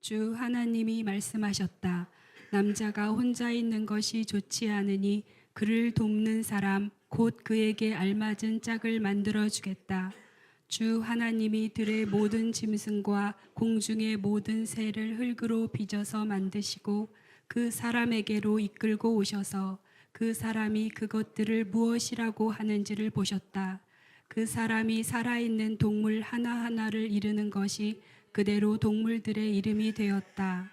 주 하나님이 말씀하셨다. 남자가 혼자 있는 것이 좋지 않으니 그를 돕는 사람 곧 그에게 알맞은 짝을 만들어 주겠다. 주 하나님이 들의 모든 짐승과 공중의 모든 새를 흙으로 빚어서 만드시고 그 사람에게로 이끌고 오셔서 그 사람이 그것들을 무엇이라고 하는지를 보셨다. 그 사람이 살아있는 동물 하나하나를 이르는 것이 그대로 동물들의 이름이 되었다.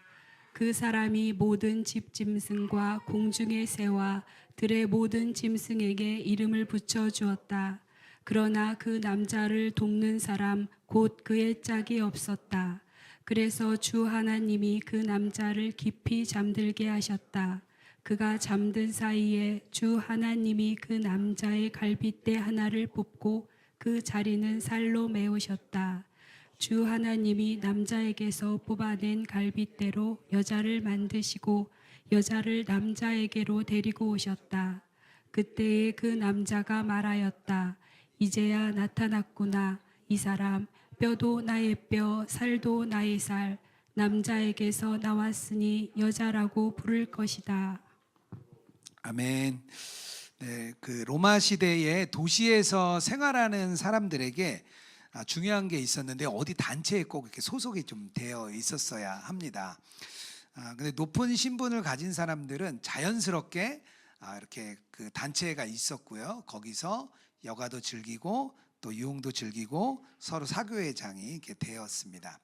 그 사람이 모든 집짐승과 공중의 새와 들의 모든 짐승에게 이름을 붙여 주었다. 그러나 그 남자를 돕는 사람 곧 그의 짝이 없었다. 그래서 주 하나님이 그 남자를 깊이 잠들게 하셨다. 그가 잠든 사이에 주 하나님이 그 남자의 갈빗대 하나를 뽑고 그 자리는 살로 메우셨다. 주 하나님이 남자에게서 뽑아낸 갈빗대로 여자를 만드시고 여자를 남자에게로 데리고 오셨다. 그때에 그 남자가 말하였다. 이제야 나타났구나. 이 사람 뼈도 나의 뼈, 살도 나의 살. 남자에게서 나왔으니 여자라고 부를 것이다. 아멘. 네, 그 로마 시대에 도시에서 생활하는 사람들에게 중요한 게 있었는데 어디 단체에 꼭 이렇게 소속이 좀 되어 있었어야 합니다. 근데 높은 신분을 가진 사람들은 자연스럽게 이렇게 그 단체가 있었고요. 거기서 여가도 즐기고 또 유흥도 즐기고 서로 사교회장이 이렇게 되었습니다.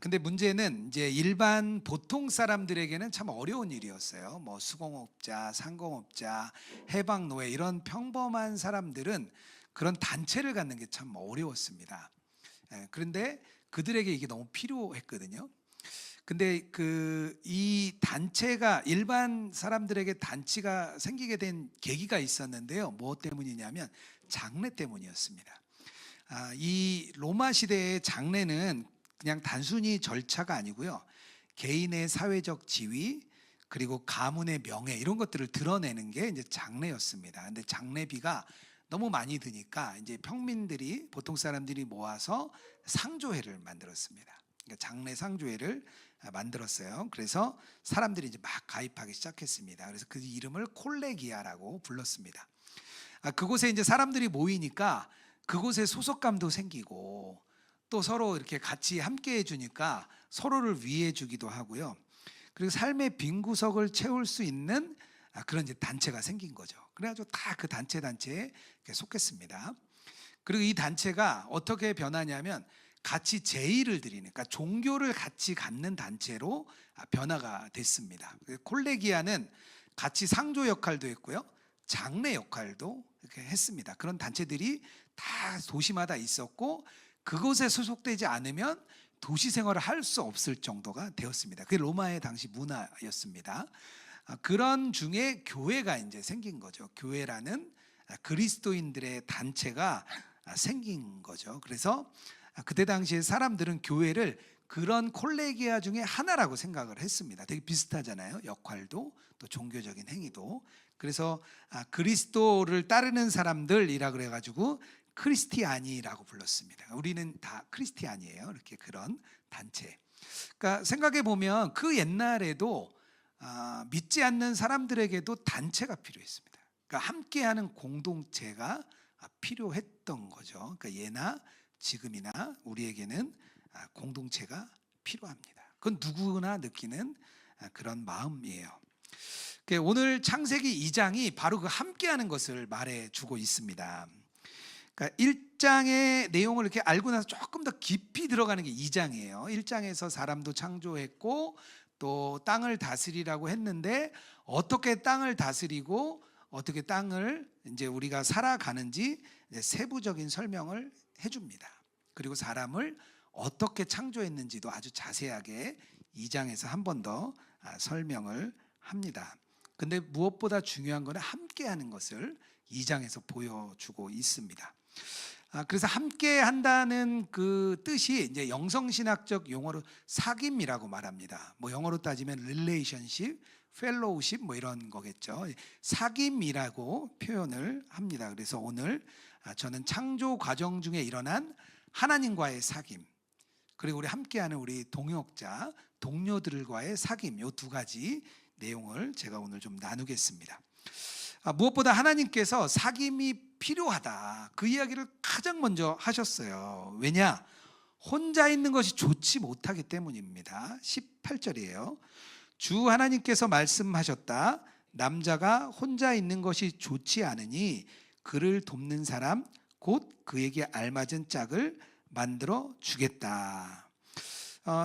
근데 문제는 이제 일반 보통 사람들에게는 참 어려운 일이었어요. 뭐 수공업자, 상공업자, 해방노예 이런 평범한 사람들은 그런 단체를 갖는 게 참 어려웠습니다. 그런데 그들에게 이게 너무 필요했거든요. 근데 이 단체가 일반 사람들에게 단체가 생기게 된 계기가 있었는데요. 무엇 때문이냐면 장례 때문이었습니다. 이 로마 시대의 장례는 그냥 단순히 절차가 아니고요. 개인의 사회적 지위 그리고 가문의 명예 이런 것들을 드러내는 게 이제 장례였습니다. 근데 장례비가 너무 많이 드니까 이제 평민들이 보통 사람들이 모아서 상조회를 만들었습니다. 그러니까 장례 상조회를 만들었어요. 그래서 사람들이 이제 막 가입하기 시작했습니다. 그래서 그 이름을 콜레기아라고 불렀습니다. 그곳에 이제 사람들이 모이니까 그곳에 소속감도 생기고 또 서로 이렇게 같이 함께 해주니까 서로를 위해 주기도 하고요. 그리고 삶의 빈 구석을 채울 수 있는 그런 이제 단체가 생긴 거죠. 그래가지고 다 그 단체에 속했습니다. 그리고 이 단체가 어떻게 변하냐면 같이 제의를 드리는, 그러니까 종교를 같이 갖는 단체로 변화가 됐습니다. 콜레기아는 같이 상조 역할도 했고요, 장례 역할도 이렇게 했습니다. 그런 단체들이 다 도시마다 있었고 그곳에 소속되지 않으면 도시 생활을 할 수 없을 정도가 되었습니다. 그게 로마의 당시 문화였습니다. 그런 중에 교회가 이제 생긴 거죠. 교회라는 그리스도인들의 단체가 생긴 거죠. 그래서 그때 당시에 사람들은 교회를 그런 콜레기아 중에 하나라고 생각을 했습니다. 되게 비슷하잖아요. 역할도 또 종교적인 행위도. 그래서 그리스도를 따르는 사람들이라 그래가지고 크리스티아니라고 불렀습니다. 우리는 다 크리스티안이에요. 이렇게 그런 단체. 그러니까 생각해 보면 그 옛날에도 믿지 않는 사람들에게도 단체가 필요했습니다. 그러니까 함께하는 공동체가 필요했던 거죠. 그러니까 예나 지금이나 우리에게는 공동체가 필요합니다. 그건 누구나 느끼는 그런 마음이에요. 오늘 창세기 2장이 바로 그 함께하는 것을 말해주고 있습니다. 그러니까 1장의 내용을 이렇게 알고 나서 조금 더 깊이 들어가는 게 2장이에요. 1장에서 사람도 창조했고 또 땅을 다스리라고 했는데 어떻게 땅을 다스리고 어떻게 땅을 이제 우리가 살아가는지 세부적인 설명을 해줍니다. 그리고 사람을 어떻게 창조했는지도 아주 자세하게 2장에서 한 번 더 설명을 합니다. 근데 무엇보다 중요한 것은 함께하는 것을 2장에서 보여주고 있습니다. 그래서 함께 한다는 그 뜻이 이제 영성신학적 용어로 사귐이라고 말합니다. 뭐 영어로 따지면 relationship, fellowship 뭐 이런 거겠죠. 사귐이라고 표현을 합니다. 그래서 오늘 저는 창조 과정 중에 일어난 하나님과의 사귐, 그리고 우리 함께하는 우리 동역자, 동료들과의 사귐, 요 두 가지 내용을 제가 오늘 좀 나누겠습니다. 무엇보다 하나님께서 사귐이 필요하다, 그 이야기를 가장 먼저 하셨어요. 왜냐? 혼자 있는 것이 좋지 못하기 때문입니다. 18절이에요. 주 하나님께서 말씀하셨다. 남자가 혼자 있는 것이 좋지 않으니 그를 돕는 사람 곧 그에게 알맞은 짝을 만들어 주겠다.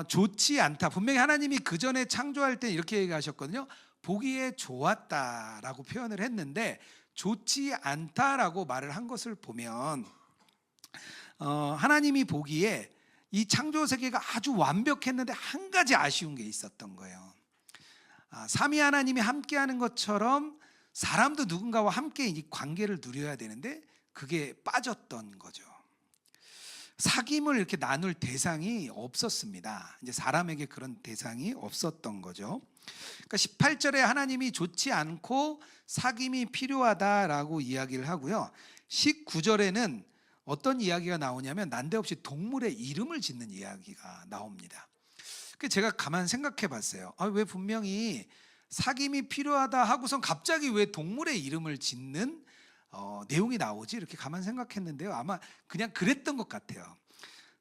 좋지 않다. 분명히 하나님이 그 전에 창조할 때 이렇게 얘기하셨거든요. 보기에 좋았다라고 표현을 했는데 좋지 않다라고 말을 한 것을 보면 하나님이 보기에 이 창조 세계가 아주 완벽했는데 한 가지 아쉬운 게 있었던 거예요. 삼위 하나님이 함께하는 것처럼 사람도 누군가와 함께 이 관계를 누려야 되는데 그게 빠졌던 거죠. 사귐을 이렇게 나눌 대상이 없었습니다. 이제 사람에게 그런 대상이 없었던 거죠. 그러니까 18절에 하나님이 좋지 않고 사귐이 필요하다라고 이야기를 하고요. 19절에는 어떤 이야기가 나오냐면 난데없이 동물의 이름을 짓는 이야기가 나옵니다. 제가 가만 생각해 봤어요. 왜 분명히 사귐이 필요하다 하고선 갑자기 왜 동물의 이름을 짓는 내용이 나오지? 이렇게 가만 생각했는데요. 아마 그냥 그랬던 것 같아요.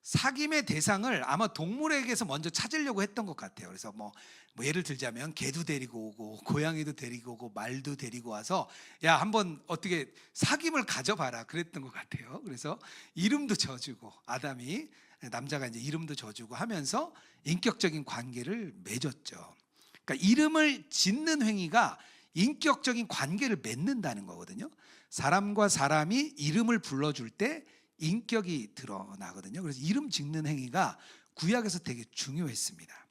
사귐의 대상을 아마 동물에게서 먼저 찾으려고 했던 것 같아요. 그래서 뭐 예를 들자면 개도 데리고 오고 고양이도 데리고 오고 말도 데리고 와서 야 한번 어떻게 사귐을 가져봐라 그랬던 것 같아요. 그래서 이름도 져주고 아담이 남자가 이제 이름도 져주고 하면서 인격적인 관계를 맺었죠. 그러니까 이름을 짓는 행위가 인격적인 관계를 맺는다는 거거든요. 사람과 사람이 이름을 불러줄 때 인격이 드러나거든요. 그래서 이름 짓는 행위가 구약에서 되게 중요했습니다.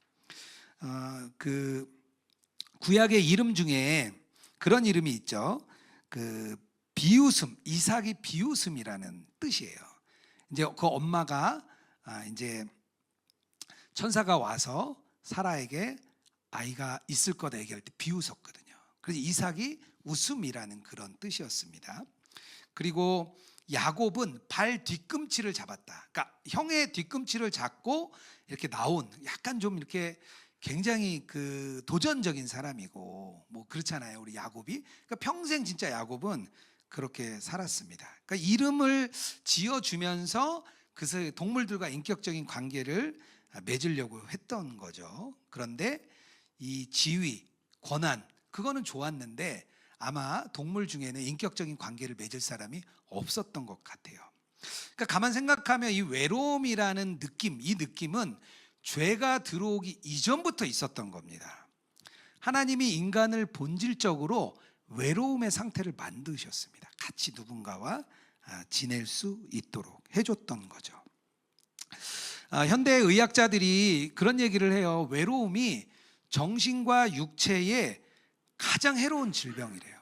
그 구약의 이름 중에 그런 이름이 있죠. 그 비웃음, 이삭이 비웃음이라는 뜻이에요. 이제 그 엄마가 이제 천사가 와서 사라에게 아이가 있을 거다 얘기할 때 비웃었거든요. 그래서 이삭이 웃음이라는 그런 뜻이었습니다. 그리고 야곱은 발 뒤꿈치를 잡았다. 그러니까 형의 뒤꿈치를 잡고 이렇게 나온 약간 좀 이렇게 굉장히 그 도전적인 사람이고 뭐 그렇잖아요. 우리 야곱이. 그러니까 평생 진짜 야곱은 그렇게 살았습니다. 그러니까 이름을 지어주면서 그 동물들과 인격적인 관계를 맺으려고 했던 거죠. 그런데 이 지위, 권한 그거는 좋았는데 아마 동물 중에는 인격적인 관계를 맺을 사람이 없었던 것 같아요. 그러니까 가만 생각하면 이 외로움이라는 느낌, 이 느낌은 죄가 들어오기 이전부터 있었던 겁니다. 하나님이 인간을 본질적으로 외로움의 상태를 만드셨습니다. 같이 누군가와 지낼 수 있도록 해줬던 거죠. 현대 의학자들이 그런 얘기를 해요. 외로움이 정신과 육체의 가장 해로운 질병이래요.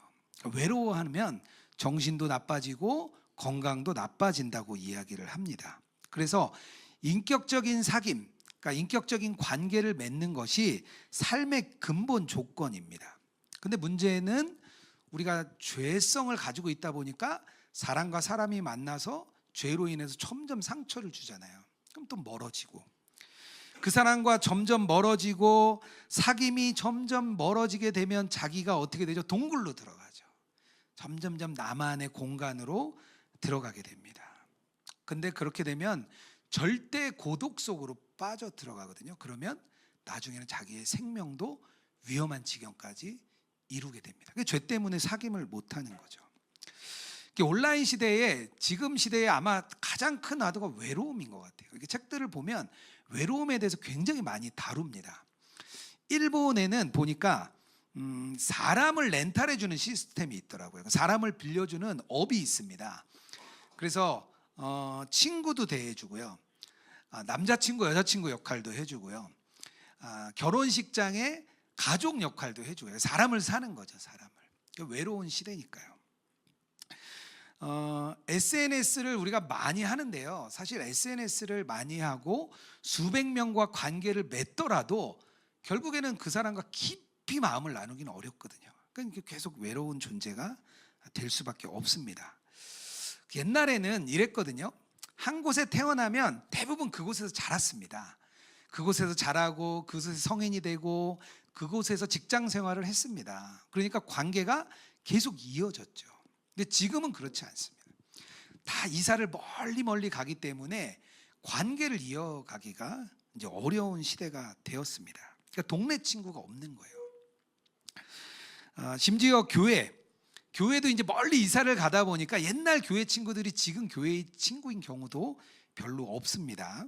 외로워하면 정신도 나빠지고 건강도 나빠진다고 이야기를 합니다. 그래서 인격적인 사귐, 그러니까 인격적인 관계를 맺는 것이 삶의 근본 조건입니다. 근데 문제는 우리가 죄성을 가지고 있다 보니까 사람과 사람이 만나서 죄로 인해서 점점 상처를 주잖아요. 그럼 또 멀어지고 그 사람과 점점 멀어지고 사귐이 점점 멀어지게 되면 자기가 어떻게 되죠? 동굴로 들어가죠. 점점점 나만의 공간으로 들어가게 됩니다. 근데 그렇게 되면 절대 고독 속으로 빠져 들어가거든요. 그러면 나중에는 자기의 생명도 위험한 지경까지 이루게 됩니다. 죄 때문에 사귐을 못하는 거죠. 온라인 시대에 지금 시대에 아마 가장 큰 화두가 외로움인 것 같아요. 이렇게 책들을 보면 외로움에 대해서 굉장히 많이 다룹니다. 일본에는 보니까 사람을 렌탈해 주는 시스템이 있더라고요. 사람을 빌려주는 업이 있습니다. 그래서 친구도 대해주고요, 남자친구 여자친구 역할도 해주고요, 결혼식장에 가족 역할도 해주고요. 사람을 사는 거죠. 사람을. 외로운 시대니까요. SNS를 우리가 많이 하는데요. 사실 SNS를 많이 하고 수백 명과 관계를 맺더라도 결국에는 그 사람과 깊이 마음을 나누기는 어렵거든요. 그러니까 계속 외로운 존재가 될 수밖에 없습니다. 옛날에는 이랬거든요. 한 곳에 태어나면 대부분 그곳에서 자랐습니다. 그곳에서 자라고 그곳에서 성인이 되고 그곳에서 직장 생활을 했습니다. 그러니까 관계가 계속 이어졌죠. 근데 지금은 그렇지 않습니다. 다 이사를 멀리 가기 때문에 관계를 이어가기가 이제 어려운 시대가 되었습니다. 그러니까 동네 친구가 없는 거예요. 심지어 교회도 이제 멀리 이사를 가다 보니까 옛날 교회 친구들이 지금 교회의 친구인 경우도 별로 없습니다.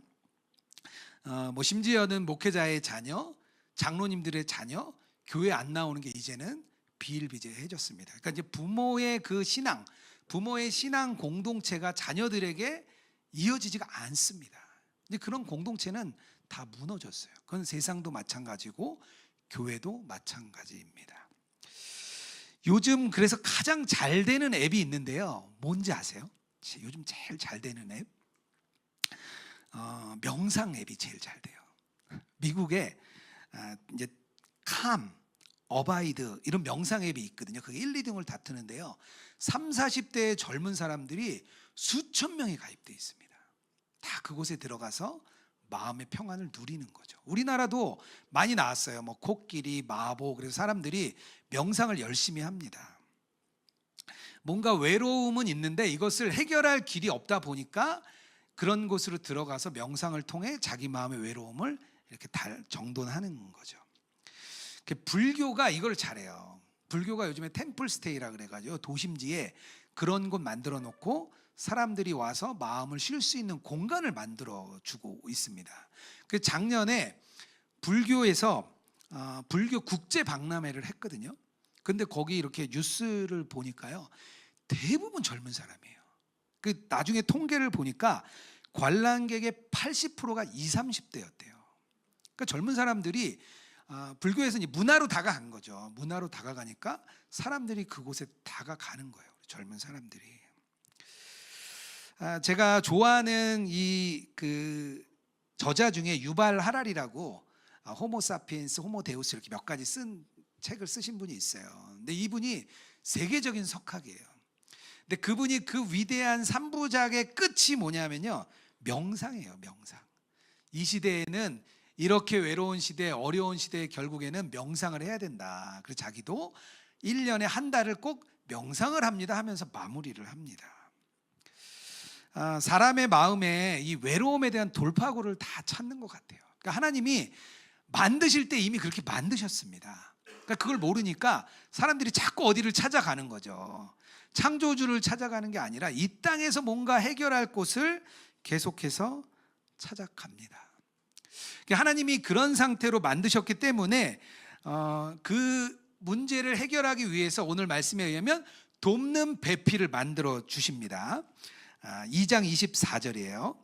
뭐 심지어는 목회자의 자녀, 장로님들의 자녀, 교회 안 나오는 게 이제는 비일비재해졌습니다. 그러니까 이제 부모의 신앙 공동체가 자녀들에게 이어지지가 않습니다. 근데 그런 공동체는 다 무너졌어요. 그건 세상도 마찬가지고 교회도 마찬가지입니다. 요즘 그래서 가장 잘 되는 앱이 있는데요. 뭔지 아세요? 요즘 제일 잘 되는 앱? 명상 앱이 제일 잘 돼요. 미국에 이제 캄, 어바이드 이런 명상 앱이 있거든요. 그게 1, 2등을 다투는데요. 3, 40대의 젊은 사람들이 수천 명이 가입되어 있습니다. 다 그곳에 들어가서 마음의 평안을 누리는 거죠. 우리나라도 많이 나왔어요. 뭐 코끼리, 마보. 그래서 사람들이 명상을 열심히 합니다. 뭔가 외로움은 있는데 이것을 해결할 길이 없다 보니까 그런 곳으로 들어가서 명상을 통해 자기 마음의 외로움을 이렇게 정돈하는 거죠. 불교가 이걸 잘해요. 불교가 요즘에 템플스테이라 그래가지고 도심지에 그런 곳 만들어 놓고 사람들이 와서 마음을 쉴 수 있는 공간을 만들어 주고 있습니다. 그 작년에 불교에서 불교 국제 박람회를 했거든요. 근데 거기 이렇게 뉴스를 보니까요, 대부분 젊은 사람이에요. 그 나중에 통계를 보니까 관람객의 80%가 20, 30대였대요. 그러니까 젊은 사람들이 불교에서 이제 문화로 다가간 거죠. 문화로 다가가니까 사람들이 그곳에 다가가는 거예요. 젊은 사람들이. 제가 좋아하는 그 저자 중에 유발 하랄이라고 호모 사피엔스, 호모 데우스 이렇게 몇 가지 쓴 책을 쓰신 분이 있어요. 근데 이분이 세계적인 석학이에요. 근데 그분이 그 위대한 3부작의 끝이 뭐냐면요, 명상이에요. 명상. 이 시대에는 이렇게 외로운 시대, 어려운 시대에 결국에는 명상을 해야 된다. 그래서 자기도 1년에 한 달을 꼭 명상을 합니다 하면서 마무리를 합니다. 사람의 마음에 이 외로움에 대한 돌파구를 다 찾는 것 같아요. 그러니까 하나님이 만드실 때 이미 그렇게 만드셨습니다. 그러니까 그걸 모르니까 사람들이 자꾸 어디를 찾아가는 거죠. 창조주를 찾아가는 게 아니라 이 땅에서 뭔가 해결할 곳을 계속해서 찾아갑니다. 하나님이 그런 상태로 만드셨기 때문에 그 문제를 해결하기 위해서 오늘 말씀에 의하면 돕는 배필을 만들어 주십니다. 2장 24절이에요.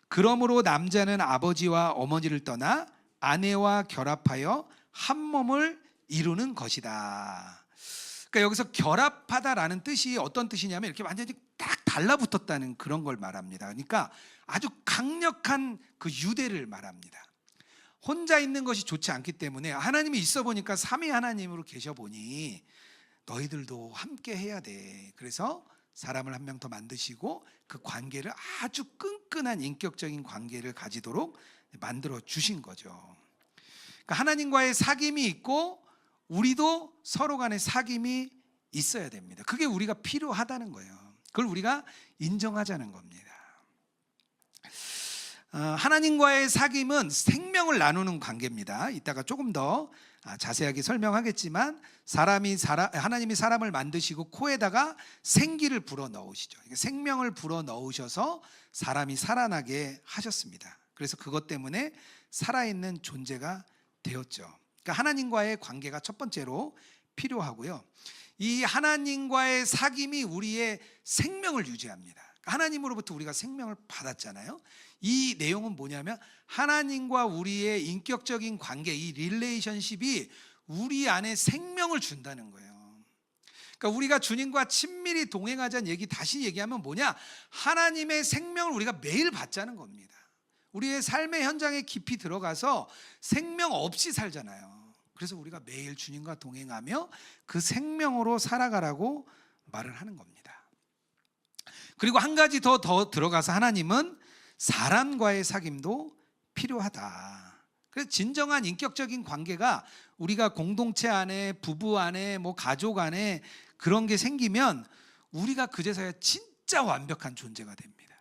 그러므로 남자는 아버지와 어머니를 떠나 아내와 결합하여 한 몸을 이루는 것이다. 그러니까 여기서 결합하다라는 뜻이 어떤 뜻이냐면 이렇게 완전히 딱 달라붙었다는 그런 걸 말합니다. 그러니까 아주 강력한 그 유대를 말합니다. 혼자 있는 것이 좋지 않기 때문에 하나님이 있어 보니까 삼위 하나님으로 계셔 보니 너희들도 함께 해야 돼. 그래서 사람을 한 명 더 만드시고 그 관계를 아주 끈끈한 인격적인 관계를 가지도록 만들어 주신 거죠. 그러니까 하나님과의 사귐이 있고 우리도 서로 간의 사귐이 있어야 됩니다. 그게 우리가 필요하다는 거예요. 그걸 우리가 인정하자는 겁니다. 하나님과의 사귐은 생명을 나누는 관계입니다. 이따가 조금 더 자세하게 설명하겠지만 하나님이 사람을 만드시고 코에다가 생기를 불어 넣으시죠. 생명을 불어 넣으셔서 사람이 살아나게 하셨습니다. 그래서 그것 때문에 살아있는 존재가 되었죠. 그러니까 하나님과의 관계가 첫 번째로 필요하고요. 이 하나님과의 사귐이 우리의 생명을 유지합니다. 하나님으로부터 우리가 생명을 받았잖아요. 이 내용은 뭐냐면 하나님과 우리의 인격적인 관계, 이 릴레이션십이 우리 안에 생명을 준다는 거예요. 그러니까 우리가 주님과 친밀히 동행하자는 얘기 다시 얘기하면 뭐냐? 하나님의 생명을 우리가 매일 받자는 겁니다. 우리의 삶의 현장에 깊이 들어가서 생명 없이 살잖아요. 그래서 우리가 매일 주님과 동행하며 그 생명으로 살아가라고 말을 하는 겁니다. 그리고 한 가지 더 들어가서 하나님은 사람과의 사귐도 필요하다. 그래서 진정한 인격적인 관계가 우리가 공동체 안에, 부부 안에, 뭐 가족 안에 그런 게 생기면 우리가 그제서야 진짜 완벽한 존재가 됩니다.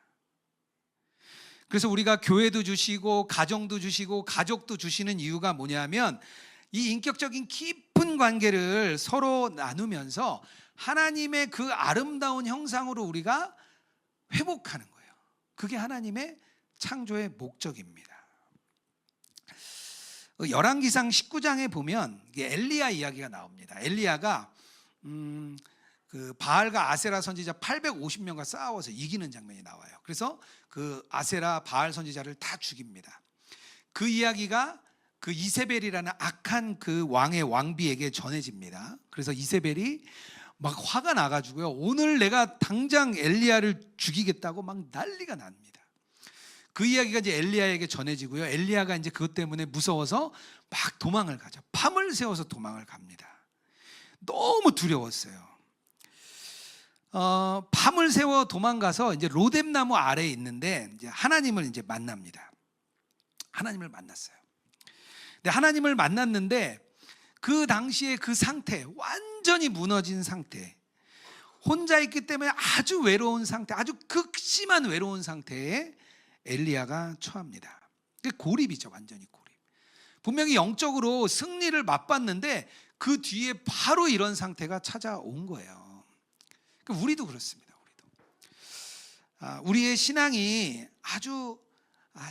그래서 우리가 교회도 주시고 가정도 주시고 가족도 주시는 이유가 뭐냐면 이 인격적인 깊은 관계를 서로 나누면서 하나님의 그 아름다운 형상으로 우리가 회복하는 거예요. 그게 하나님의 창조의 목적입니다. 열왕기상 19장에 보면 엘리야 이야기가 나옵니다. 엘리야가 그 바알과 아세라 선지자 850명과 싸워서 이기는 장면이 나와요. 그래서 그 아세라 바알 선지자를 다 죽입니다. 그 이야기가 그 이세벨이라는 악한 그 왕의 왕비에게 전해집니다. 그래서 이세벨이 막 화가 나가지고요, 오늘 내가 당장 엘리야를 죽이겠다고 막 난리가 납니다. 그 이야기가 이제 엘리야에게 전해지고요, 엘리야가 이제 그것 때문에 무서워서 막 도망을 가죠. 밤을 새워서 도망을 갑니다. 너무 두려웠어요. 밤을 새워 도망가서 이제 로뎀나무 아래에 있는데 이제 하나님을 이제 만납니다. 하나님을 만났어요. 근데 하나님을 만났는데 그 당시에 그 상태, 완전히 무너진 상태, 혼자 있기 때문에 아주 외로운 상태, 아주 극심한 외로운 상태에 엘리야가 처합니다. 고립이죠, 완전히 고립. 분명히 영적으로 승리를 맛봤는데 그 뒤에 바로 이런 상태가 찾아온 거예요. 우리도 그렇습니다. 우리의 신앙이 아주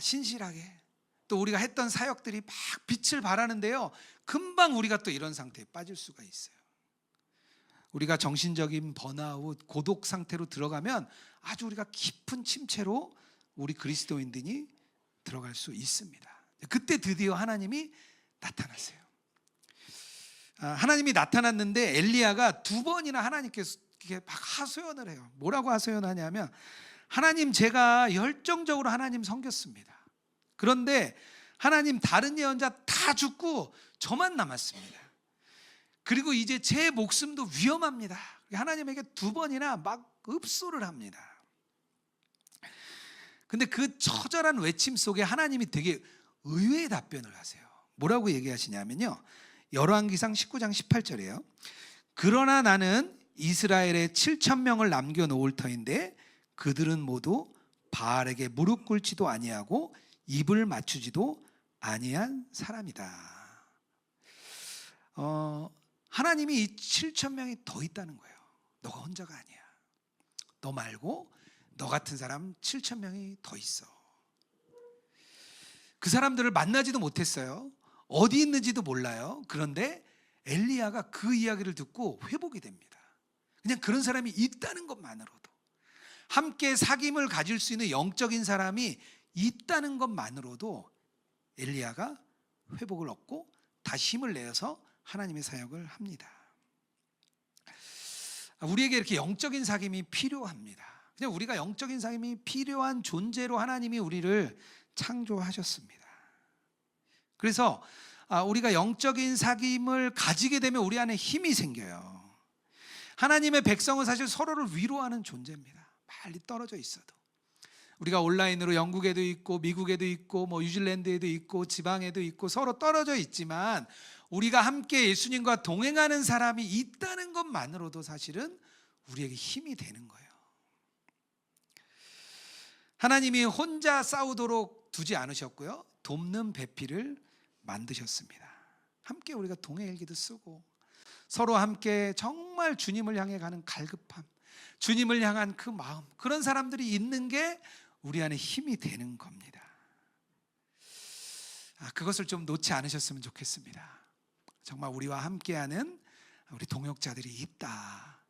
신실하게, 또 우리가 했던 사역들이 막 빛을 발하는데요, 금방 우리가 또 이런 상태에 빠질 수가 있어요. 우리가 정신적인 번아웃, 고독 상태로 들어가면 아주 우리가 깊은 침체로 우리 그리스도인들이 들어갈 수 있습니다. 그때 드디어 하나님이 나타났어요. 하나님이 나타났는데 엘리야가 2번이나 하나님께서 이렇게 막 하소연을 해요. 뭐라고 하소연하냐면, 하나님, 제가 열정적으로 하나님 섬겼습니다. 그런데 하나님, 다른 예언자 다 죽고 저만 남았습니다. 그리고 이제 제 목숨도 위험합니다. 하나님에게 2번이나 막 읍소를 합니다. 근데 그 처절한 외침 속에 하나님이 되게 의외의 답변을 하세요. 뭐라고 얘기하시냐면요, 열왕기상 19장 18절이에요. 그러나 나는 이스라엘에 7,000명을 남겨놓을 터인데 그들은 모두 바알에게 무릎 꿇지도 아니하고 입을 맞추지도 아니한 사람이다. 하나님이 이 7,000명이 더 있다는 거예요. 너가 혼자가 아니야. 너 말고 너 같은 사람 7,000명이 더 있어. 그 사람들을 만나지도 못했어요. 어디 있는지도 몰라요. 그런데 엘리야가 그 이야기를 듣고 회복이 됩니다. 그냥 그런 사람이 있다는 것만으로도, 함께 사귐을 가질 수 있는 영적인 사람이 있다는 것만으로도 엘리야가 회복을 얻고 다시 힘을 내어서 하나님의 사역을 합니다. 우리에게 이렇게 영적인 사귐이 필요합니다. 그냥 우리가 영적인 사귐이 필요한 존재로 하나님이 우리를 창조하셨습니다. 그래서 우리가 영적인 사귐을 가지게 되면 우리 안에 힘이 생겨요. 하나님의 백성은 사실 서로를 위로하는 존재입니다. 빨리 떨어져 있어도. 우리가 온라인으로 영국에도 있고 미국에도 있고 뭐 뉴질랜드에도 있고 지방에도 있고 서로 떨어져 있지만 우리가 함께 예수님과 동행하는 사람이 있다는 것만으로도 사실은 우리에게 힘이 되는 거예요. 하나님이 혼자 싸우도록 두지 않으셨고요, 돕는 배필을 만드셨습니다. 함께 우리가 동행일기도 쓰고 서로 함께 정말 주님을 향해 가는 갈급함, 주님을 향한 그 마음, 그런 사람들이 있는 게 우리 안에 힘이 되는 겁니다. 그것을 좀 놓지 않으셨으면 좋겠습니다. 정말 우리와 함께하는 우리 동역자들이 있다,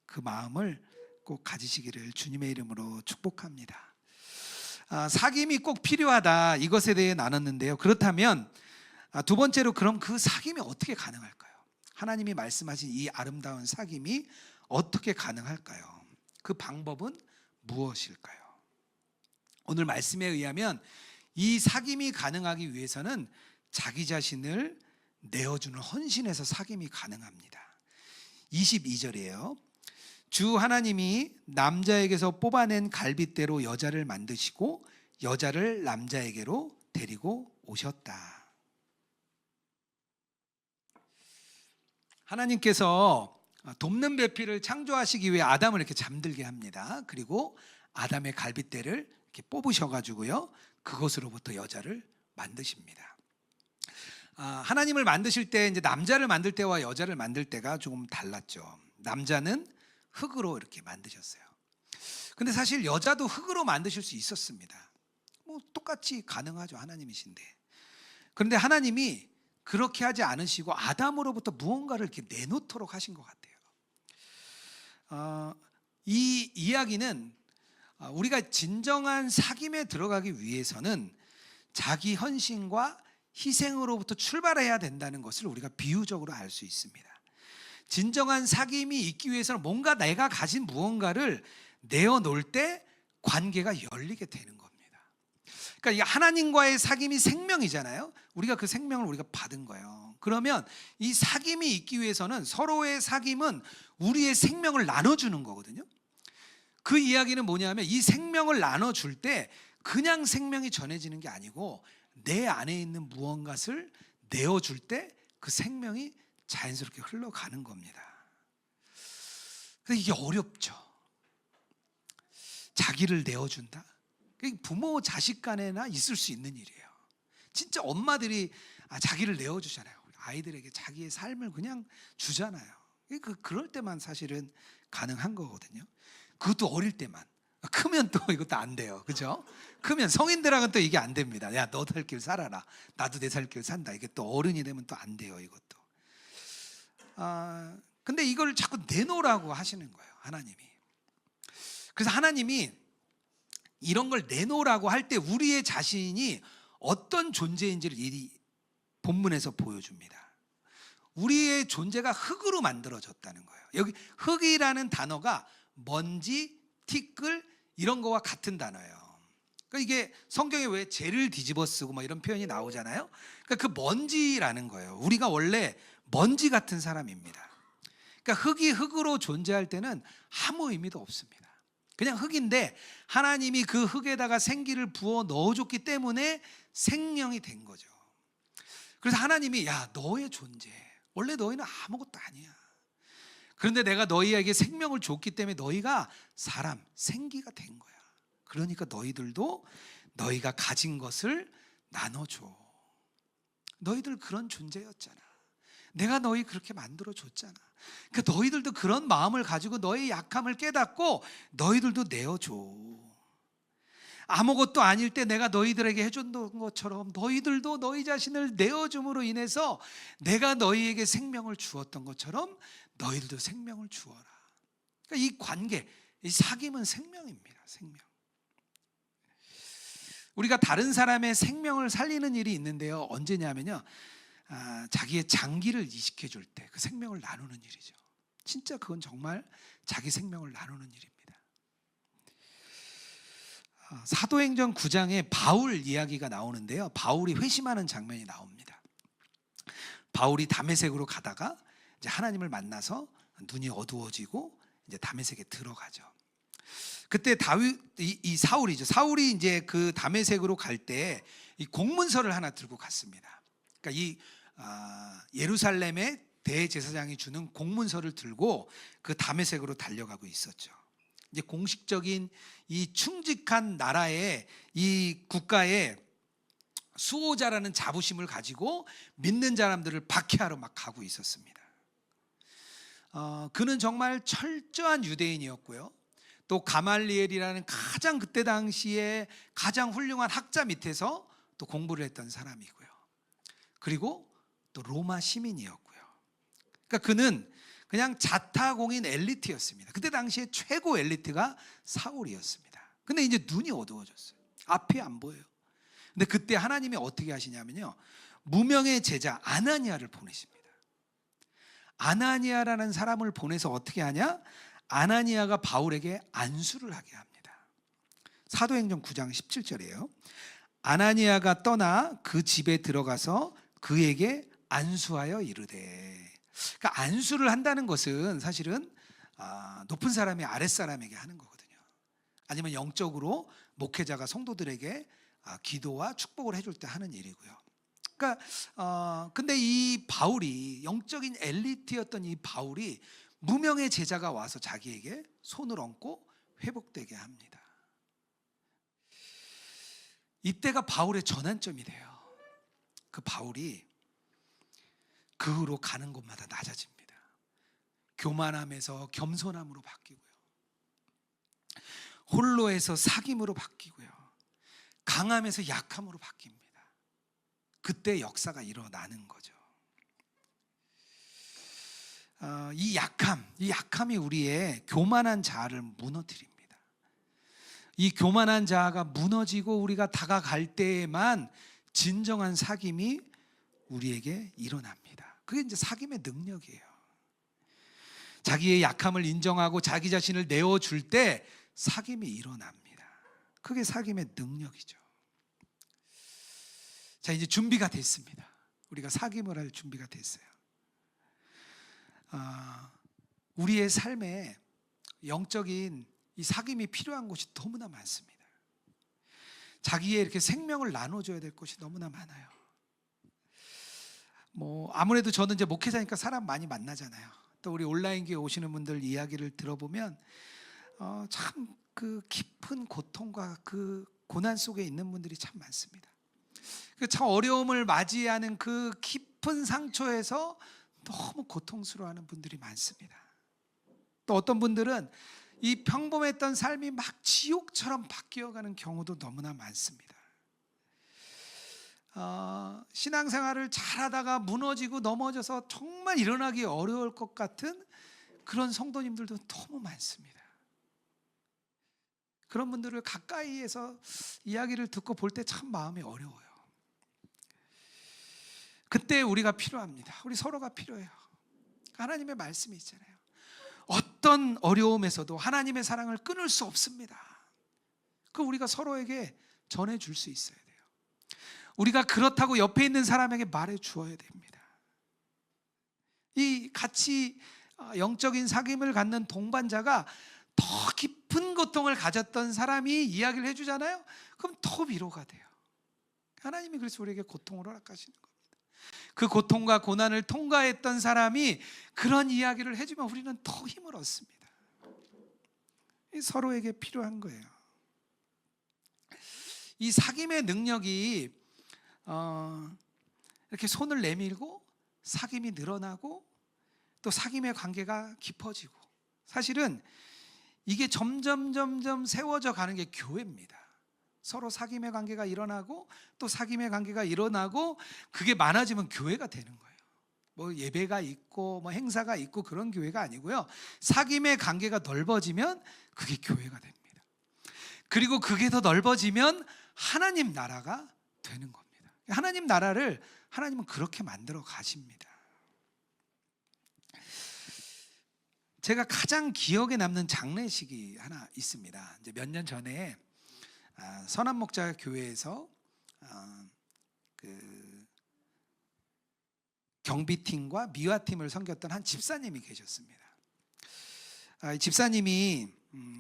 그 마음을 꼭 가지시기를 주님의 이름으로 축복합니다. 사귐이 꼭 필요하다, 이것에 대해 나눴는데요. 그렇다면 2번째로, 그럼 그 사귐이 어떻게 가능할까요? 하나님이 말씀하신 이 아름다운 사귐이 어떻게 가능할까요? 그 방법은 무엇일까요? 오늘 말씀에 의하면 이 사귐이 가능하기 위해서는 자기 자신을 내어주는 헌신에서 사귐이 가능합니다. 22절이에요. 주 하나님이 남자에게서 뽑아낸 갈빗대로 여자를 만드시고 여자를 남자에게로 데리고 오셨다. 하나님께서 돕는 배필을 창조하시기 위해 아담을 이렇게 잠들게 합니다. 그리고 아담의 갈빗대를 이렇게 뽑으셔가지고요, 그것으로부터 여자를 만드십니다. 하나님을 만드실 때 이제 남자를 만들 때와 여자를 만들 때가 조금 달랐죠. 남자는 흙으로 이렇게 만드셨어요. 근데 사실 여자도 흙으로 만드실 수 있었습니다. 뭐 똑같이 가능하죠, 하나님이신데. 그런데 하나님이 그렇게 하지 않으시고 아담으로부터 무언가를 이렇게 내놓도록 하신 것 같아요. 이 이야기는 우리가 진정한 사귐에 들어가기 위해서는 자기 헌신과 희생으로부터 출발해야 된다는 것을 우리가 비유적으로 알 수 있습니다. 진정한 사귐이 있기 위해서는 뭔가 내가 가진 무언가를 내어놓을 때 관계가 열리게 되는 겁니다. 그러니까 이게 하나님과의 사귐이 생명이잖아요. 우리가 그 생명을 우리가 받은 거예요. 그러면 이 사귐이 있기 위해서는, 서로의 사귐은 우리의 생명을 나눠주는 거거든요. 그 이야기는 뭐냐면, 이 생명을 나눠줄 때 그냥 생명이 전해지는 게 아니고 내 안에 있는 무언가를 내어줄 때 그 생명이 자연스럽게 흘러가는 겁니다. 근데 이게 어렵죠. 자기를 내어준다. 부모 자식 간에나 있을 수 있는 일이에요. 진짜 엄마들이 자기를 내어주잖아요. 아이들에게 자기의 삶을 그냥 주잖아요. 그럴 때만 사실은 가능한 거거든요. 그것도 어릴 때만. 크면 또 이것도 안 돼요. 그죠? 크면 성인들하고는 또 이게 안 됩니다. 야, 너 살 길 살아라. 나도 내 살 길 산다. 이게 또 어른이 되면 또 안 돼요, 이것도. 근데 이걸 자꾸 내놓으라고 하시는 거예요, 하나님이. 그래서 하나님이 이런 걸 내놓으라고 할 때 우리의 자신이 어떤 존재인지를 이 본문에서 보여줍니다. 우리의 존재가 흙으로 만들어졌다는 거예요. 여기 흙이라는 단어가 먼지, 티끌 이런 거와 같은 단어예요. 그러니까 이게 성경에 왜 죄를 뒤집어 쓰고 막 이런 표현이 나오잖아요. 그러니까 그 먼지라는 거예요. 우리가 원래 먼지 같은 사람입니다. 그러니까 흙이 흙으로 존재할 때는 아무 의미도 없습니다. 그냥 흙인데 하나님이 그 흙에다가 생기를 부어 넣어줬기 때문에 생명이 된 거죠. 그래서 하나님이, 야, 너의 존재, 원래 너희는 아무것도 아니야. 그런데 내가 너희에게 생명을 줬기 때문에 너희가 사람, 생기가 된 거야. 그러니까 너희들도 너희가 가진 것을 나눠줘. 너희들 그런 존재였잖아. 내가 너희 그렇게 만들어줬잖아. 그러니까 너희들도 그런 마음을 가지고 너의 약함을 깨닫고 너희들도 내어줘. 아무것도 아닐 때 내가 너희들에게 해줬던 것처럼 너희들도 너희 자신을 내어줌으로 인해서 내가 너희에게 생명을 주었던 것처럼 너희들도 생명을 주어라. 그러니까 이 관계, 이 사귐은 생명입니다. 생명. 우리가 다른 사람의 생명을 살리는 일이 있는데요, 언제냐면요, 자기의 장기를 이식해줄 때 그 생명을 나누는 일이죠. 진짜 그건 정말 자기 생명을 나누는 일입니다. 사도행전 9장에 바울 이야기가 나오는데요, 바울이 회심하는 장면이 나옵니다. 바울이 다메섹으로 가다가 이제 하나님을 만나서 눈이 어두워지고 이제 다메섹에 들어가죠. 그때 이 사울이죠. 사울이 이제 그 다메섹으로 갈 때 이 공문서를 하나 들고 갔습니다. 그러니까 이 예루살렘의 대제사장이 주는 공문서를 들고 그 다메섹으로 달려가고 있었죠. 이제 공식적인 이 충직한 나라의 이 국가의 수호자라는 자부심을 가지고 믿는 사람들을 박해하러 막 가고 있었습니다. 그는 정말 철저한 유대인이었고요. 또 가말리엘이라는 가장 그때 당시에 가장 훌륭한 학자 밑에서 또 공부를 했던 사람이고요. 그리고 또 로마 시민이었고요. 그러니까 그는 그냥 자타공인 엘리트였습니다. 그때 당시에 최고 엘리트가 사울이었습니다. 근데 이제 눈이 어두워졌어요. 앞이 안 보여요. 근데 그때 하나님이 어떻게 하시냐면요, 무명의 제자 아나니아를 보내십니다. 아나니아라는 사람을 보내서 어떻게 하냐? 아나니아가 바울에게 안수를 하게 합니다. 사도행전 9장 17절이에요. 아나니아가 떠나 그 집에 들어가서 그에게 안수하여 이르되. 그러니까 안수를 한다는 것은 사실은 높은 사람이 아랫사람에게 하는 거거든요. 아니면 영적으로 목회자가 성도들에게 기도와 축복을 해줄 때 하는 일이고요. 그러니까 근데 이 바울이, 영적인 엘리트였던 이 바울이 무명의 제자가 와서 자기에게 손을 얹고 회복되게 합니다. 이때가 바울의 전환점이 돼요. 그 바울이 그 후로 가는 곳마다 낮아집니다. 교만함에서 겸손함으로 바뀌고요, 홀로에서 사귐으로 바뀌고요, 강함에서 약함으로 바뀝니다. 그때 역사가 일어나는 거죠. 이 약함이 우리의 교만한 자아를 무너뜨립니다. 이 교만한 자아가 무너지고 우리가 다가갈 때에만 진정한 사귐이 우리에게 일어납니다. 그게 이제 사귐의 능력이에요. 자기의 약함을 인정하고 자기 자신을 내어줄 때 사귐이 일어납니다. 그게 사귐의 능력이죠. 자, 이제 준비가 됐습니다. 우리가 사귐을 할 준비가 됐어요. 우리의 삶에 영적인 이 사귐이 필요한 곳이 너무나 많습니다. 자기의 이렇게 생명을 나눠줘야 될 곳이 너무나 많아요. 아무래도 저는 이제 목회자니까 사람 많이 만나잖아요. 또 우리 온라인 교회 오시는 분들 이야기를 들어보면 참 그 깊은 고통과 그 고난 속에 있는 분들이 참 많습니다. 참 어려움을 맞이하는 그 깊은 상처에서 너무 고통스러워하는 분들이 많습니다. 또 어떤 분들은 이 평범했던 삶이 막 지옥처럼 바뀌어가는 경우도 너무나 많습니다. 신앙생활을 잘하다가 무너지고 넘어져서 정말 일어나기 어려울 것 같은 그런 성도님들도 너무 많습니다. 그런 분들을 가까이에서 이야기를 듣고 볼 때 참 마음이 어려워요. 그때 우리가 필요합니다. 우리 서로가 필요해요. 하나님의 말씀이 있잖아요. 어떤 어려움에서도 하나님의 사랑을 끊을 수 없습니다. 그 우리가 서로에게 전해줄 수 있어야 돼요. 우리가 그렇다고 옆에 있는 사람에게 말해 주어야 됩니다. 이 같이 영적인 사귐을 갖는 동반자가 더 깊은 고통을 가졌던 사람이 이야기를 해주잖아요. 그럼 더 위로가 돼요. 하나님이 그래서 우리에게 고통을 허락하시는 겁니다. 그 고통과 고난을 통과했던 사람이 그런 이야기를 해주면 우리는 더 힘을 얻습니다. 서로에게 필요한 거예요. 이 사귐의 능력이 이렇게 손을 내밀고 사귐이 늘어나고 또 사귐의 관계가 깊어지고, 사실은 이게 점점 세워져 가는 게 교회입니다. 서로 사귐의 관계가 일어나고 또 사귐의 관계가 일어나고 그게 많아지면 교회가 되는 거예요. 예배가 있고 행사가 있고 그런 교회가 아니고요. 사귐의 관계가 넓어지면 그게 교회가 됩니다. 그리고 그게 더 넓어지면 하나님 나라가 되는 겁니다. 하나님 나라를 하나님은 그렇게 만들어 가십니다. 제가 가장 기억에 남는 장례식이 하나 있습니다. 이제 몇 년 전에 선한목자 교회에서 그 경비팀과 미화팀을 섬겼던 한 집사님이 계셨습니다. 이 집사님이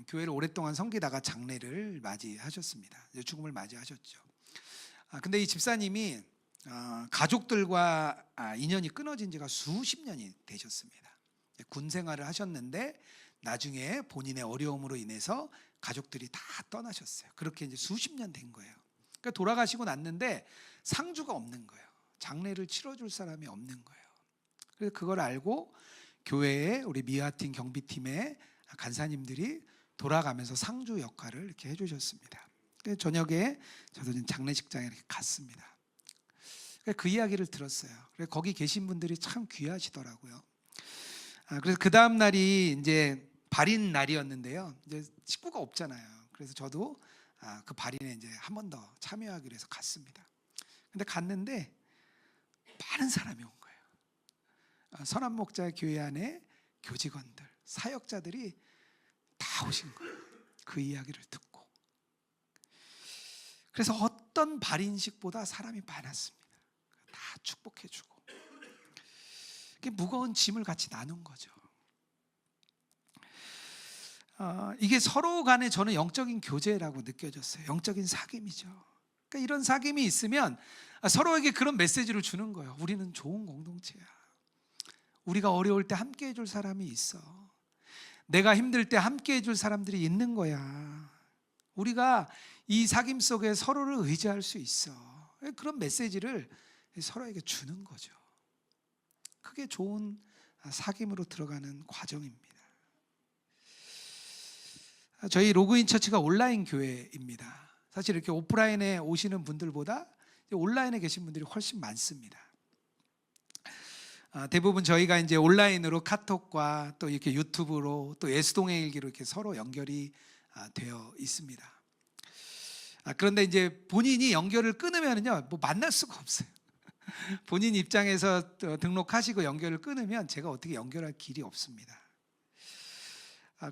교회를 오랫동안 섬기다가 장례를 맞이하셨습니다. 죽음을 맞이하셨죠. 근데 이 집사님이 가족들과 인연이 끊어진 지가 수십 년이 되셨습니다. 군 생활을 하셨는데 나중에 본인의 어려움으로 인해서 가족들이 다 떠나셨어요. 그렇게 이제 수십 년 된 거예요. 그러니까 돌아가시고 났는데 상주가 없는 거예요. 장례를 치러줄 사람이 없는 거예요. 그래서 그걸 알고 교회에 우리 미화팀 경비팀의 간사님들이 돌아가면서 상주 역할을 이렇게 해주셨습니다. 그래서 저녁에 저도 장례식장에 이렇게 갔습니다. 그 이야기를 들었어요. 그래서 거기 계신 분들이 참 귀하시더라고요. 그래서 그 다음 날이 이제 발인 날이었는데요. 이제 식구가 없잖아요. 그래서 저도 그 발인에 이제 한 번 더 참여하기로 해서 갔습니다. 근데 갔는데 많은 사람이 온 거예요. 선한목자 교회 안에 교직원들, 사역자들이 다 오신 거예요. 그 이야기를 듣고. 그래서 어떤 발인식보다 사람이 많았습니다. 다 축복해주고. 무거운 짐을 같이 나눈 거죠. 이게 서로 간에 저는 영적인 교제라고 느껴졌어요. 영적인 사귐이죠. 그러니까 이런 사귐이 있으면 서로에게 그런 메시지를 주는 거예요. 우리는 좋은 공동체야. 우리가 어려울 때 함께 해줄 사람이 있어. 내가 힘들 때 함께 해줄 사람들이 있는 거야. 우리가 이 사귐 속에 서로를 의지할 수 있어. 그런 메시지를 서로에게 주는 거죠. 그게 좋은 사귐으로 들어가는 과정입니다. 저희 로그인 처치가 온라인 교회입니다. 사실 이렇게 오프라인에 오시는 분들보다 온라인에 계신 분들이 훨씬 많습니다. 대부분 저희가 이제 온라인으로 카톡과 또 이렇게 유튜브로 또 예수동행 일기로 이렇게 서로 연결이 되어 있습니다. 그런데 이제 본인이 연결을 끊으면요, 뭐 만날 수가 없어요. 본인 입장에서 등록하시고 연결을 끊으면 제가 어떻게 연결할 길이 없습니다.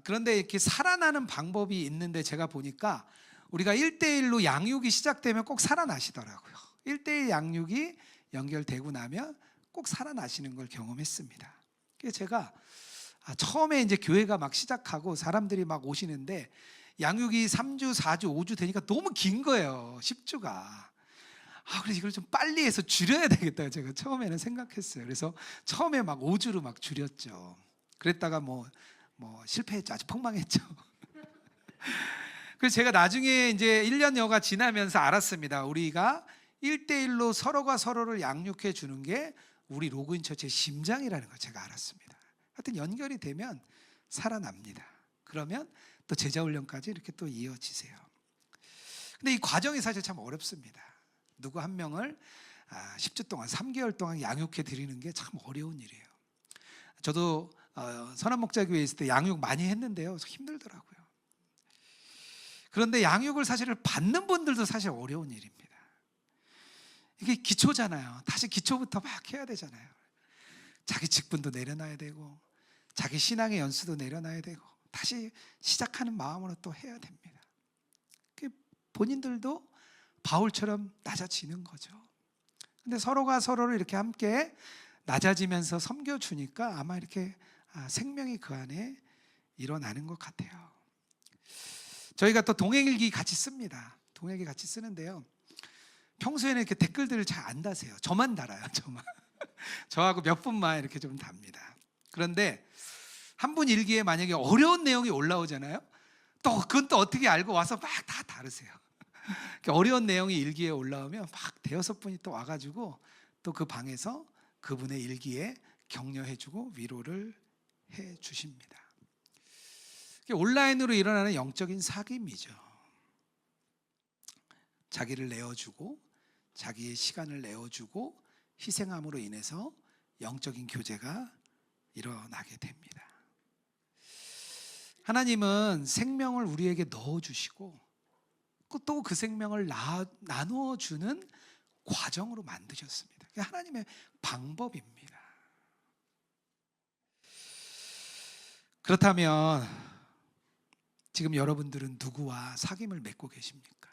그런데 이렇게 살아나는 방법이 있는데 제가 보니까 우리가 1대1로 양육이 시작되면 꼭 살아나시더라고요. 1대1 양육이 연결되고 나면 꼭 살아나시는 걸 경험했습니다. 그래서 제가 처음에 이제 교회가 막 시작하고 사람들이 막 오시는데 양육이 3주, 4주, 5주 되니까 너무 긴 거예요. 10주가. 그래서 이걸 좀 빨리 해서 줄여야 되겠다 제가 처음에는 생각했어요. 그래서 처음에 막 5주로 막 줄였죠. 그랬다가 뭐 실패했죠. 아주 폭망했죠. 그래서 제가 나중에 이제 1년여가 지나면서 알았습니다. 우리가 1대1로 서로가 서로를 양육해 주는 게 우리 로그인 처치의 심장이라는 걸 제가 알았습니다. 하여튼 연결이 되면 살아납니다. 그러면 또 제자훈련까지 이렇게 또 이어지세요. 근데 이 과정이 사실 참 어렵습니다. 누구 한 명을 10주 동안 3개월 동안 양육해 드리는 게 참 어려운 일이에요. 저도 선한목자교회에 있을 때 양육 많이 했는데요, 힘들더라고요. 그런데 양육을 사실을 받는 분들도 사실 어려운 일입니다. 이게 기초잖아요. 다시 기초부터 막 해야 되잖아요. 자기 직분도 내려놔야 되고 자기 신앙의 연수도 내려놔야 되고 다시 시작하는 마음으로 또 해야 됩니다. 본인들도 바울처럼 낮아지는 거죠. 근데 서로가 서로를 이렇게 함께 낮아지면서 섬겨주니까 아마 이렇게 생명이 그 안에 일어나는 것 같아요. 저희가 또 동행일기 같이 씁니다. 동행일기 같이 쓰는데요, 평소에는 이렇게 댓글들을 잘 안 다세요. 저만 달아요. 저만. 저하고 몇 분만 이렇게 좀 답니다. 그런데 한 분 일기에 만약에 어려운 내용이 올라오잖아요. 또 그건 또 어떻게 알고 와서 막 다 다르세요. 어려운 내용이 일기에 올라오면 막 대여섯 분이 또 와가지고 또 그 방에서 그분의 일기에 격려해주고 위로를 해주십니다. 온라인으로 일어나는 영적인 사귐이죠. 자기를 내어주고 자기의 시간을 내어주고 희생함으로 인해서 영적인 교제가 일어나게 됩니다. 하나님은 생명을 우리에게 넣어주시고 또 그 생명을 나누어 주는 과정으로 만드셨습니다. 그게 하나님의 방법입니다. 그렇다면 지금 여러분들은 누구와 사귐을 맺고 계십니까?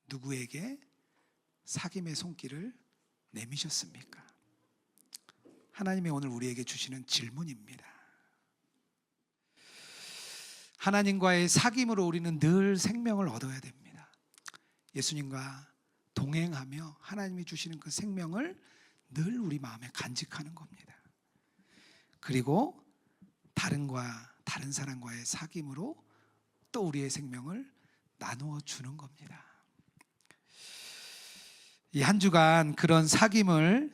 누구에게 사귐의 손길을 내미셨습니까? 하나님이 오늘 우리에게 주시는 질문입니다. 하나님과의 사귐으로 우리는 늘 생명을 얻어야 됩니다. 예수님과 동행하며 하나님이 주시는 그 생명을 늘 우리 마음에 간직하는 겁니다. 그리고 다른 사람과의 사귐으로 또 우리의 생명을 나누어 주는 겁니다. 이 한 주간 그런 사귐을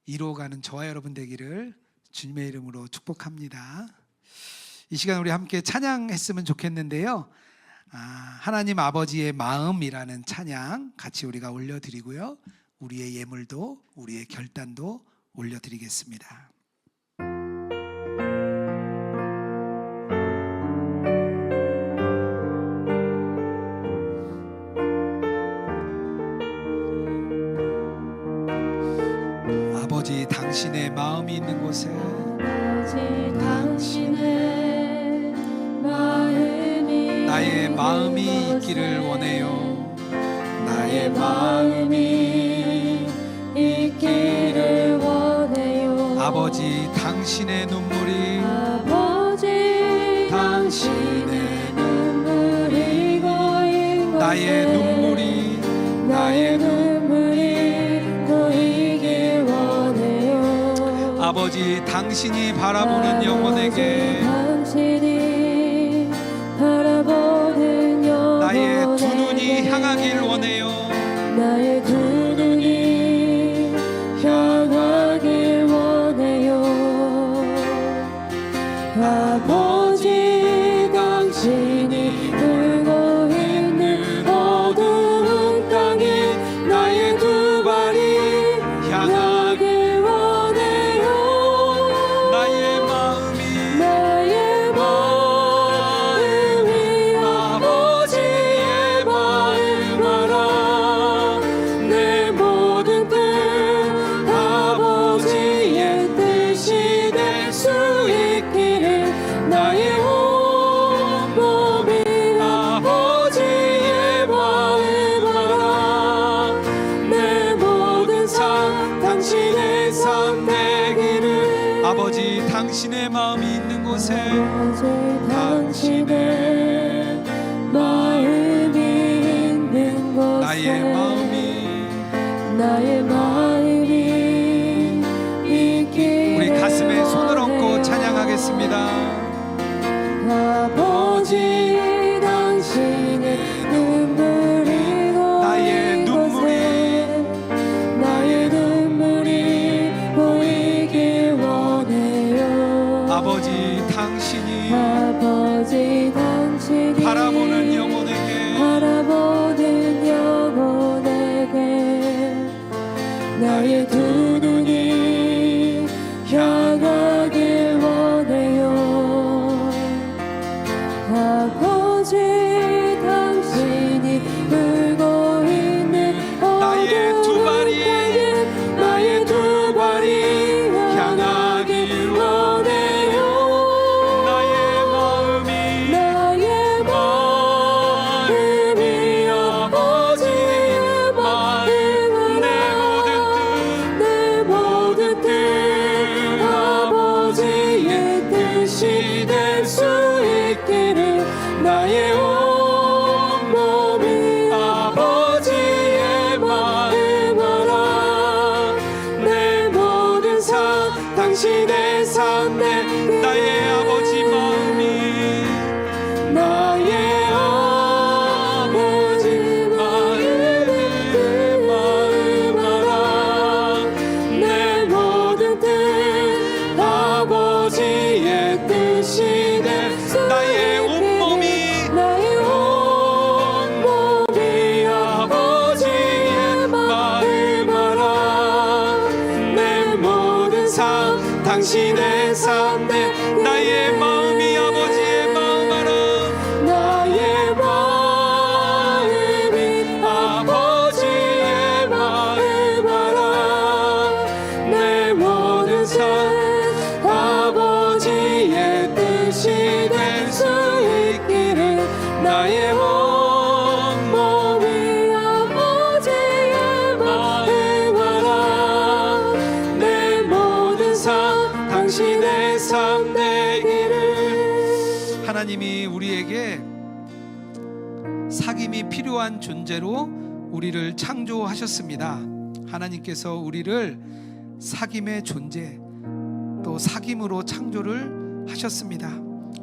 이루어가는 저와 여러분 되기를 주님의 이름으로 축복합니다. 이 시간 우리 함께 찬양했으면 좋겠는데요, 하나님 아버지의 마음이라는 찬양 같이 우리가 올려드리고요, 우리의 예물도 우리의 결단도 올려드리겠습니다. 아버지, 당신의 마음이 있는 곳에 당신의 마음이 나의 마음이 있기를 원해요. 나의 마음이 있기를 원해요. 아버지, 당신의 눈물이 아버지 당신의 눈물이 고인 곳에 나의 눈물이 나의 눈물이 고이길 원해요. 아버지 당신이 바라보는 영혼에게 당신이 바라보는 나의 두 눈이 영혼에게 향하길 원해요. 나의 두 눈이 향하길 원해요. 아버지 당신이 울고 있는 어두운 땅에 나의 두 발이 향하길 원해요. 나의 마음이 나의 마음이 아버지의 마음 알아. 내 모든 뜻 아버지의 뜻이 될 수 있기를 나의 온 몸이 아버지의 마음 알아. 내 모든 삶 당신의 삶 되기를 아버지 당신의 마음이 있는 곳에 아버지 당신의 마음이 있는 곳에 나의 마음이 있기를 우리 가슴에 손을 얹고 찬양하겠습니다. 아버지 당신의 눈물이 나의 나의 눈물이 보이길 원해요. 아버지 당신이 아버지 당신이 바라보는 영혼에게 바라보는 영혼에게 나의 두 눈이 향하길 원해요. 아버지 당신이 울고 있는 나의 두 발이 땅에 나의 두 발이 향하길 원해요. 나의 마음이 나의 마음이 아버지의 마음 내 모든 뜻 아버지의 뜻이 될 수 있기를 나의 온 몸이 아버지의 마음 알아. 내 모든 삶 당신의 삶 나의 아버지 마음이 나의 아버지 마음 알아. 내 모든 뜻 아버지의 뜻이 될 수 나의 온몸이 나의 온몸이 아버지의 마음 알아. 내 모든 삶 당신의 삶 나의 마음이 아버지의 마음 알아. 나의 마음이 아버지의 마음 알아. 내 모든 삶 아버지의 뜻이 될 수 있기를 나의 온 몸이 아버지의 마음 알아. 내 모든 삶 당신의 삶 되기를. 하나님이 우리에게 사귐이 필요한 존재로 우리를 창조하셨습니다. 하나님께서 우리를 사귐의 존재 또 사귐으로 창조를 하셨습니다.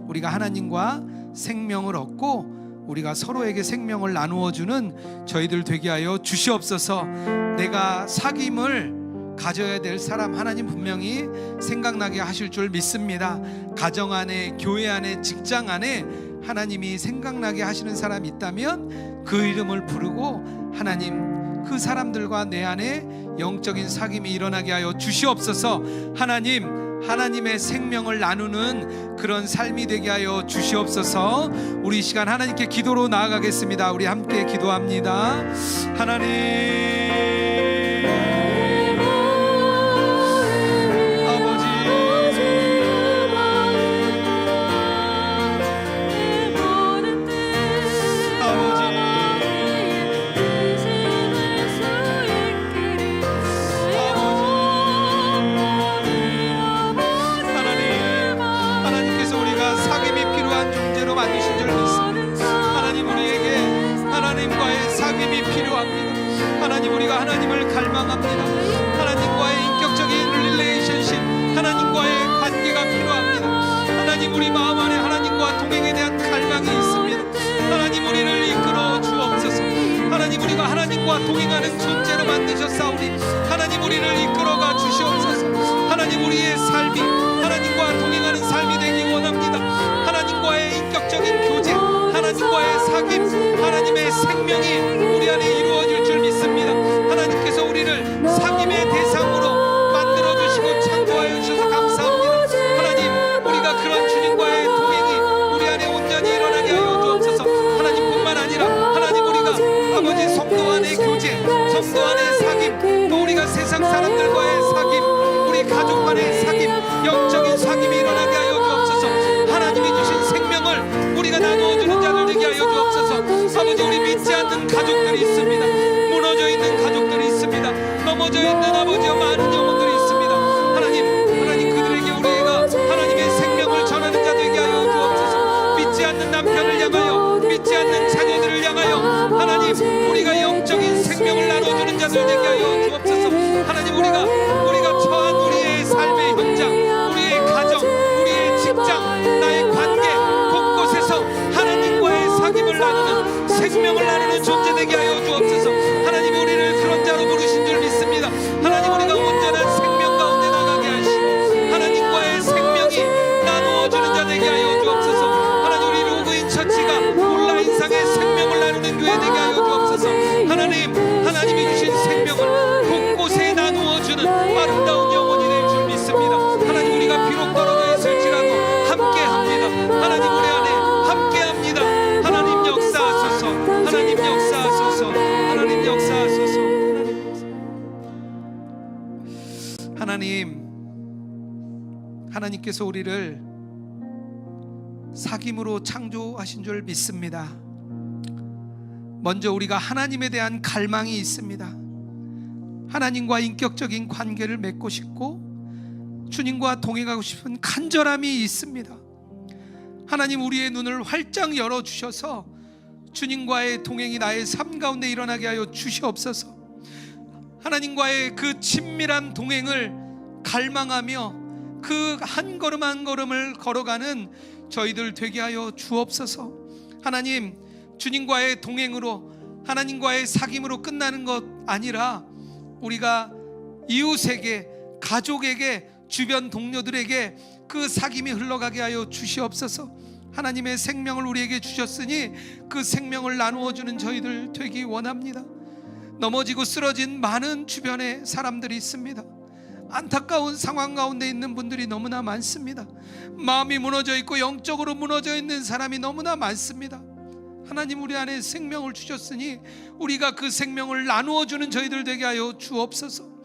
우리가 하나님과 생명을 얻고 우리가 서로에게 생명을 나누어 주는 저희들 되게 하여 주시옵소서. 내가 사귐을 가져야 될 사람 하나님 분명히 생각나게 하실 줄 믿습니다. 가정 안에, 교회 안에, 직장 안에 하나님이 생각나게 하시는 사람이 있다면 그 이름을 부르고 하나님 그 사람들과 내 안에 영적인 사귐이 일어나게 하여 주시옵소서. 하나님의 생명을 나누는 그런 삶이 되게 하여 주시옵소서. 우리 이 시간 하나님께 기도로 나아가겠습니다. 우리 함께 기도합니다. 하나님 하나님께서 우리가 사귐이 필요한 존재 주님과 동행하는 존재로 만드셨사오니 하나님 우리를 이끌어가 주시옵소서. 하나님 우리의 삶이 하나님과 동행하는 삶이 되기 원합니다. 하나님과의 인격적인 교제, 하나님과의 사귐, 하나님의 생명이 우리 안에 이루어질 줄 믿습니다. 하나님께서 우리를 사귐의 대상으로 만들어주시고 창조하여 주셔서 감사합니다. 하나님 우리가 그런 주님과의 동행이 우리 안에 온전히 일어나게 하여 주옵소서. 하나님뿐만 아니라 하나님 우리가 아버지 성도 안의 교제, 성도 안의 사귐, 또 우리가 세상 사람들과의 사귐, 우리 가족 간의 사귐, 영적인 사귐이 일어나게 하여 주옵소서. 하나님이 주신 생명을 우리가 나누어주는 자들 되게 하여 주옵소서. 아버지 우리 믿지 않는 가족들이 있습니다. 무너져 있는 가족들이 있습니다. 넘어져 있는 아버지와 많은 영혼들이 있습니다. 하나님 그들에게 우리가 하나님의 생명을 전하는 자 되게 하여 주옵소서. 믿지 않는 남편을 향하여, 믿지 않는 자녀들을 향하여 하나님 우리가 영적인 생명을 나눠주는 자들 되게 하여 주옵소서. 하나님 우리가 처한 우리의 삶의 현장, 우리의 가정, 우리의 직장, 나의 관계 곳곳에서 하나님과의 사귐을 나누는, 생명을 나누는 존재 되게 하여 주옵소서. 하나님이 우리를 그런 자로 부르신 줄 믿습니다. 하나님 우리가 온전한 생명 가운데 나가게 하시고 하나님과의 생명이 나누어주는 자 되게 하여 주옵소서. 하나님 우리 로그인 처치가 온라인상의 생명을 나누는 교회 되게 하여 주옵소서. 하나님이 주신 생명을 곳곳에 나누어주는 아름다운 영혼이 될 줄 믿습니다. 하나님 우리가 비록 떨어져 있을지라도 함께합니다. 하나님 우리 안에 함께합니다. 하나님 역사하소서. 하나님 역사하소서. 하나님 역사하소서. 하나님께서 우리를 사귐으로 창조하신 줄 믿습니다. 먼저 우리가 하나님에 대한 갈망이 있습니다. 하나님과 인격적인 관계를 맺고 싶고 주님과 동행하고 싶은 간절함이 있습니다. 하나님 우리의 눈을 활짝 열어주셔서 주님과의 동행이 나의 삶 가운데 일어나게 하여 주시옵소서. 하나님과의 그 친밀한 동행을 갈망하며 그 한 걸음 한 걸음을 걸어가는 저희들 되게 하여 주옵소서. 하나님 주님과의 동행으로, 하나님과의 사귐으로 끝나는 것 아니라 우리가 이웃에게, 가족에게, 주변 동료들에게 그 사귐이 흘러가게 하여 주시옵소서. 하나님의 생명을 우리에게 주셨으니 그 생명을 나누어 주는 저희들 되기 원합니다. 넘어지고 쓰러진 많은 주변에 사람들이 있습니다. 안타까운 상황 가운데 있는 분들이 너무나 많습니다. 마음이 무너져 있고 영적으로 무너져 있는 사람이 너무나 많습니다. 하나님 우리 안에 생명을 주셨으니 우리가 그 생명을 나누어 주는 저희들 되게 하여 주옵소서.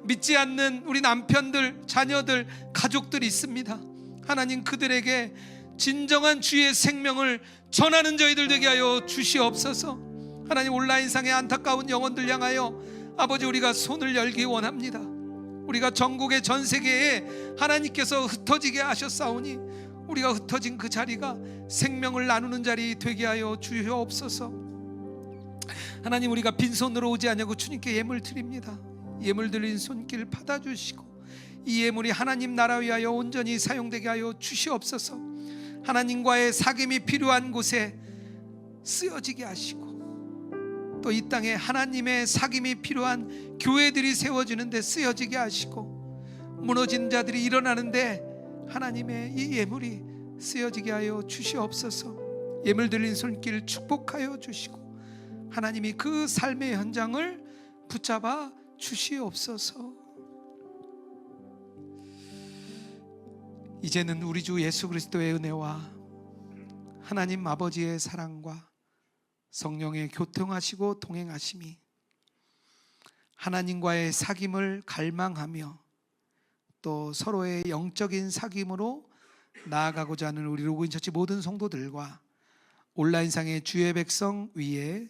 믿지 않는 우리 남편들, 자녀들, 가족들이 있습니다. 하나님 그들에게 진정한 주의 생명을 전하는 저희들 되게 하여 주시옵소서. 하나님 온라인상의 안타까운 영혼들 향하여 아버지 우리가 손을 열기 원합니다. 우리가 전국의 전 세계에 하나님께서 흩어지게 하셨사오니 우리가 흩어진 그 자리가 생명을 나누는 자리 되게 하여 주시옵소서. 하나님 우리가 빈손으로 오지 않냐고 주님께 예물 드립니다. 예물 드린 손길 받아주시고 이 예물이 하나님 나라 위하여 온전히 사용되게 하여 주시옵소서. 하나님과의 사귐이 필요한 곳에 쓰여지게 하시고 또 이 땅에 하나님의 사귐이 필요한 교회들이 세워지는데 쓰여지게 하시고 무너진 자들이 일어나는데 하나님의 이 예물이 쓰여지게 하여 주시옵소서. 예물 드린 손길 축복하여 주시고 하나님이 그 삶의 현장을 붙잡아 주시옵소서. 이제는 우리 주 예수 그리스도의 은혜와 하나님 아버지의 사랑과 성령의 교통하시고 동행하심이 하나님과의 사귐을 갈망하며 또 서로의 영적인 사귐으로 나아가고자 하는 우리 로그인처치 모든 성도들과 온라인상의 주의 백성 위에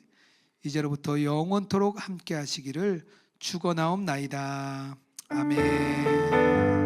이제로부터 영원토록 함께 하시기를 축원하옵나이다. 아멘.